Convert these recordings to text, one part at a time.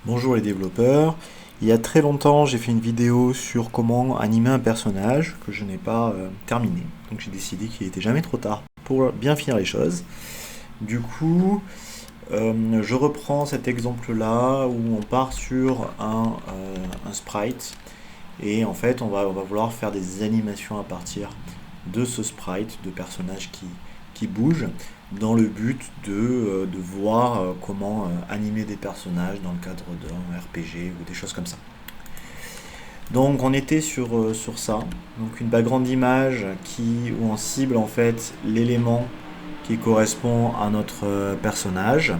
Bonjour les développeurs, il y a très longtemps j'ai fait une vidéo sur comment animer un personnage que je n'ai pas terminé. Donc j'ai décidé qu'il n'était jamais trop tard pour bien finir les choses. Du coup, je reprends cet exemple-là où on part sur un sprite et en fait on va vouloir faire des animations à partir de ce sprite, de personnages qui bougent, dans le but de voir comment animer des personnages dans le cadre d'un RPG ou des choses comme ça. Donc on était sur ça, donc une background image où on cible en fait l'élément qui correspond à notre personnage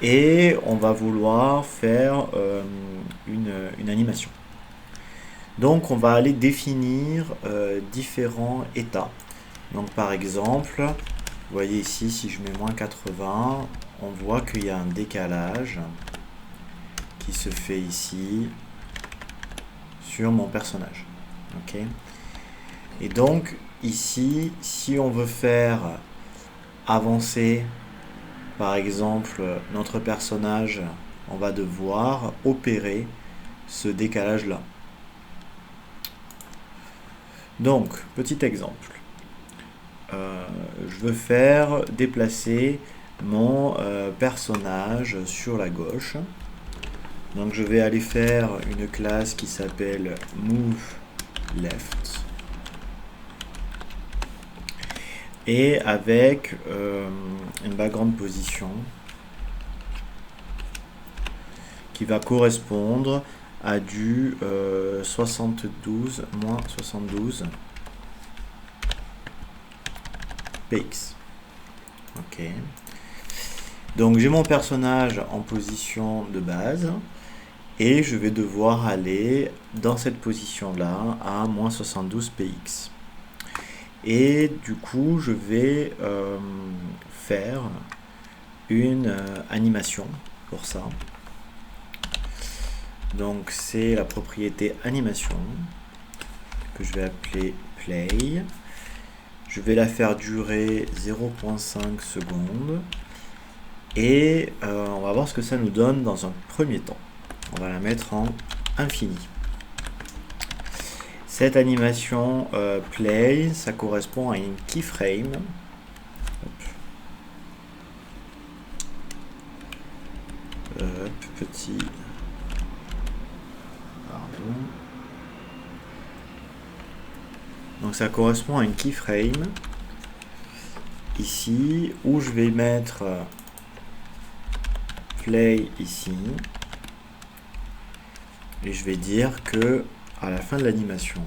et on va vouloir faire une animation. Donc on va aller définir différents états. Donc par exemple, vous voyez ici, si je mets moins 80, on voit qu'il y a un décalage qui se fait ici sur mon personnage. Ok. Et donc ici, si on veut faire avancer par exemple notre personnage, on va devoir opérer ce décalage là. Donc, petit exemple. Je veux faire déplacer mon personnage sur la gauche. Donc je vais aller faire une classe qui s'appelle moveLeft. Et avec une background position qui va correspondre à du 72 moins 72 px. Ok. Donc j'ai mon personnage en position de base et je vais devoir aller dans cette position là à moins 72 px. Et du coup je vais faire une animation pour ça. Donc c'est la propriété animation que je vais appeler play. Je vais la faire durer 0,5 secondes et on va voir ce que ça nous donne dans un premier temps. On va la mettre en infini. Cette animation play, ça correspond à une keyframe. Petit. Pardon. Donc ça correspond à une keyframe ici où je vais mettre play ici et je vais dire que à la fin de l'animation,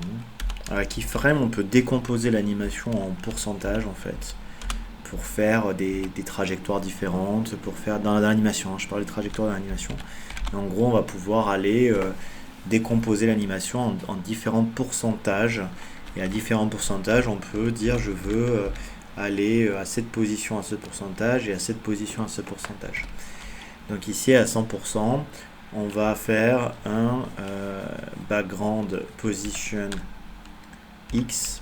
à la keyframe on peut décomposer l'animation en pourcentage en fait pour faire des trajectoires différentes, pour faire dans l'animation, je parle des trajectoires de l'animation. En gros on va pouvoir aller décomposer l'animation en différents pourcentages. Et à différents pourcentages, on peut dire je veux aller à cette position à ce pourcentage et à cette position à ce pourcentage. Donc ici à 100%, on va faire un background position x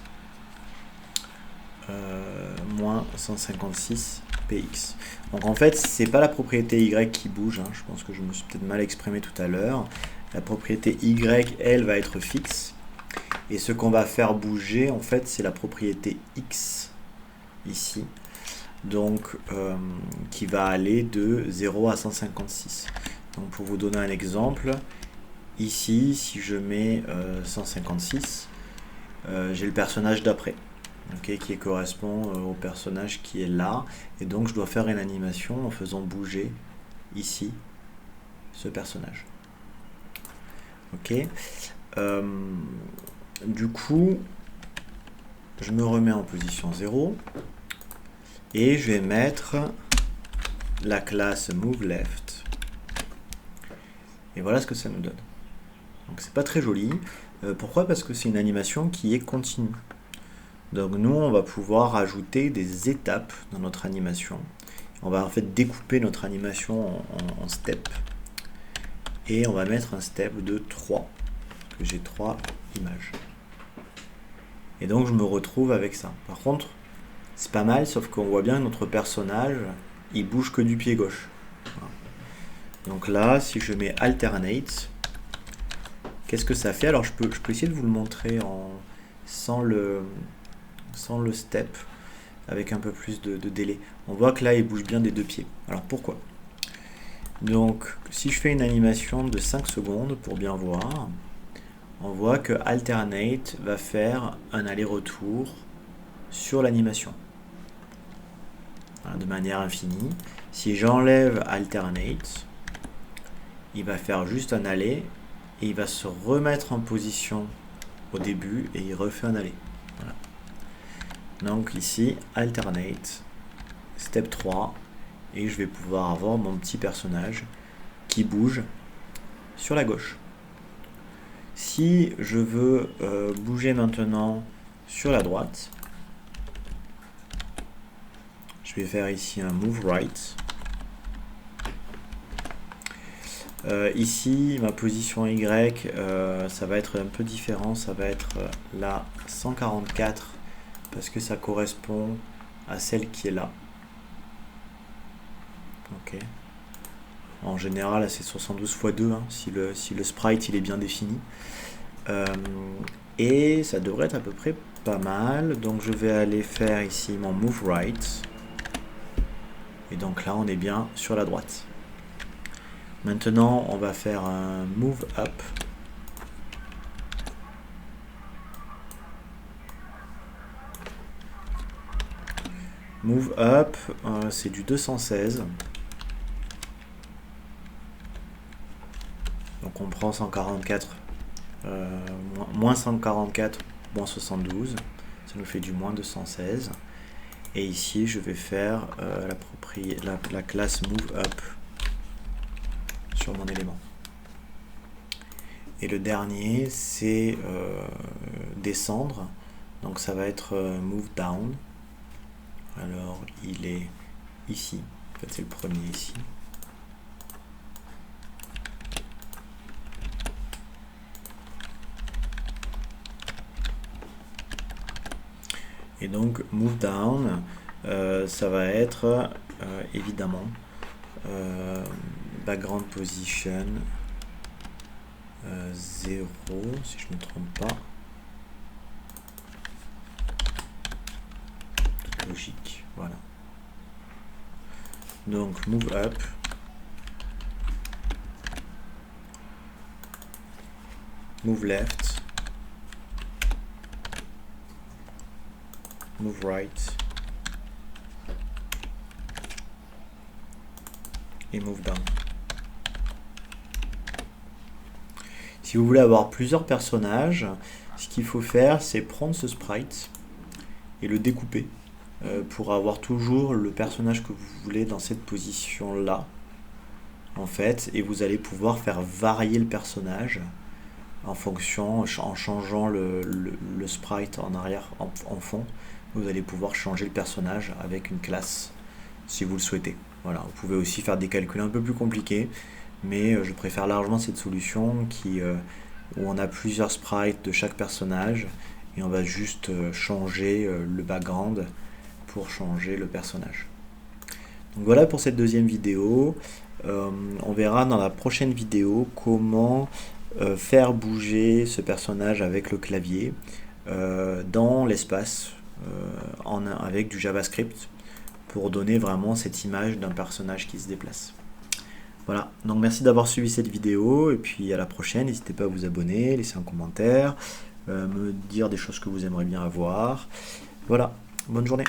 moins 156 px. Donc en fait, c'est pas la propriété y qui bouge, hein. Je pense que je me suis peut-être mal exprimé tout à l'heure. La propriété y, elle, va être fixe. Et ce qu'on va faire bouger, en fait, c'est la propriété x, ici, donc qui va aller de 0 à 156. Donc pour vous donner un exemple, ici, si je mets 156, j'ai le personnage d'après, okay, qui correspond au personnage qui est là. Et donc je dois faire une animation en faisant bouger, ici, ce personnage. Ok. Du coup, je me remets en position 0 et je vais mettre la classe moveLeft. Et voilà ce que ça nous donne. Donc c'est pas très joli. Pourquoi? Parce que c'est une animation qui est continue. Donc nous, on va pouvoir ajouter des étapes dans notre animation. On va en fait découper notre animation en steps. Et on va mettre un step de 3. Parce que j'ai 3 images. Et donc je me retrouve avec ça. Par contre, c'est pas mal, sauf qu'on voit bien que notre personnage, il bouge que du pied gauche. Voilà. Donc là, si je mets alternate, qu'est-ce que ça fait? Alors je peux essayer de vous le montrer sans le step, avec un peu plus de délai. On voit que là, il bouge bien des deux pieds. Alors pourquoi? Donc, si je fais une animation de 5 secondes, pour bien voir, on voit que alternate va faire un aller-retour sur l'animation. Voilà, de manière infinie. Si j'enlève alternate, il va faire juste un aller et il va se remettre en position au début et il refait un aller. Voilà. Donc ici, alternate, step 3, et je vais pouvoir avoir mon petit personnage qui bouge sur la gauche. Si je veux bouger maintenant sur la droite, je vais faire ici un move right. Ici, ma position Y, ça va être un peu différent, ça va être la 144 parce que ça correspond à celle qui est là. Ok. En général, c'est 72 x 2 hein, si le sprite il est bien défini. Et ça devrait être à peu près pas mal. Donc je vais aller faire ici mon move right. Et donc là, on est bien sur la droite. Maintenant, on va faire un move up. Move up, c'est du 216. Donc on prend 144, moins 144, moins 72. Ça nous fait du moins 216. Et ici, je vais faire la classe move up sur mon élément. Et le dernier, c'est descendre. Donc ça va être move down. Alors, il est ici. En fait, c'est le premier ici. Et donc, move down, ça va être évidemment background position 0, si je ne me trompe pas. Toute logique, voilà. Donc, move up. Move left. Move right. Et move down. Si vous voulez avoir plusieurs personnages, ce qu'il faut faire, c'est prendre ce sprite et le découper pour avoir toujours le personnage que vous voulez dans cette position-là, en fait, et vous allez pouvoir faire varier le personnage en fonction, en changeant le sprite en arrière, en fond. Vous allez pouvoir changer le personnage avec une classe si vous le souhaitez. Voilà, vous pouvez aussi faire des calculs un peu plus compliqués, mais je préfère largement cette solution où on a plusieurs sprites de chaque personnage et on va juste changer le background pour changer le personnage. Donc voilà pour cette deuxième vidéo. On verra dans la prochaine vidéo comment faire bouger ce personnage avec le clavier dans l'espace avec du JavaScript pour donner vraiment cette image d'un personnage qui se déplace. Voilà, donc merci d'avoir suivi cette vidéo et puis à la prochaine. N'hésitez pas à vous abonner, laisser un commentaire, me dire des choses que vous aimeriez bien avoir. Voilà, bonne journée.